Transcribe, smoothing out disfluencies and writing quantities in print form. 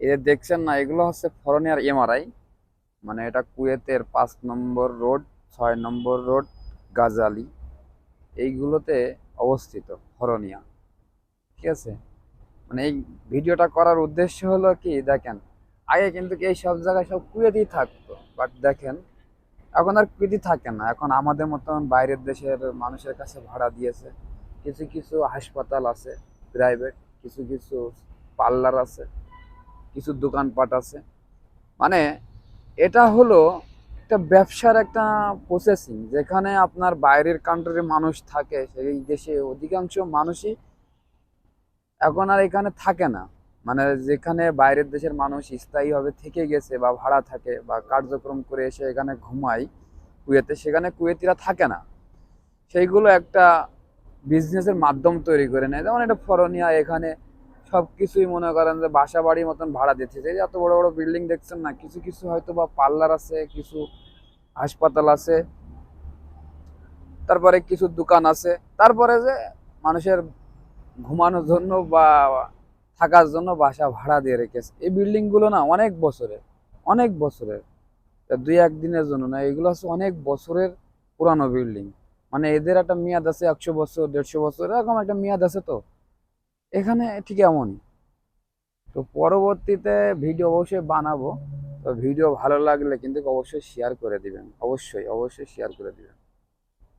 এই যে দেখছেন না, এগুলো হচ্ছে ফরনিয়ার এমআরআই। মানে এটা কুয়েতের 5 নম্বর রোড, 6 নম্বর রোড, গাজালি, এইগুলোতে অবস্থিত ফরনিয়া। ঠিক আছে, মানে এই ভিডিওটা করার উদ্দেশ্য হলো কি, দেখেন আগে কিন্তু এই সব জায়গায় সব কুয়েতেই থাকতো, বাট দেখেন এখন আর কুয়েতি থাকে না। এখন আমাদের মতন বাইরের দেশের মানুষের কাছে ভাড়া দিয়েছে। কিছু কিছু হাসপাতাল আছে প্রাইভেট, কিছু কিছু পার্লার আছে, কিছু দোকানপাট আছে। মানে এটা হলো একটা ব্যবসার একটা প্রসেসিং, যেখানে আপনার বাইরের কান্ট্রির মানুষ থাকে, সেই দেশে অধিকাংশ মানুষই এখন আর এখানে থাকে না। মানে যেখানে বাইরের দেশের মানুষ স্থায়ীভাবে থেকে গেছে বা ভাড়া থাকে বা কার্যক্রম করে এসে এখানে ঘুমায় কুয়েতে, সেখানে কুয়েতিরা থাকে না। সেইগুলো একটা বিজনেসের মাধ্যম তৈরি করে নেয়। যেমন এটা ফরনিয়া, এখানে সব কিছুই মনে করেন যে বাসা বাড়ির মতন ভাড়া দিচ্ছে। এই যে এত বড় বড় বিল্ডিং দেখছেন না, কিছু কিছু হয়তো বা পার্লার আছে, কিছু হাসপাতাল আছে, তারপরে কিছু দোকান আছে, তারপরে যে মানুষের ঘুমানোর জন্য বা থাকার জন্য বাসা ভাড়া দিয়ে রেখেছে। এই বিল্ডিং গুলো না অনেক বছরের, অনেক বছরের, দুই একদিনের জন্য না, এগুলো হচ্ছে অনেক বছরের পুরানো বিল্ডিং। মানে এদের একটা মেয়াদ আছে 100 বছর, 150 বছর, এরকম একটা মেয়াদ আছে। তো এখানে ঠিক এমনই। তো পরবর্তীতে ভিডিও অবশ্যই বানাবো। তো ভিডিও ভালো লাগলে কিন্তু অবশ্যই শেয়ার করে দিবেন, অবশ্যই অবশ্যই শেয়ার করে দিবেন।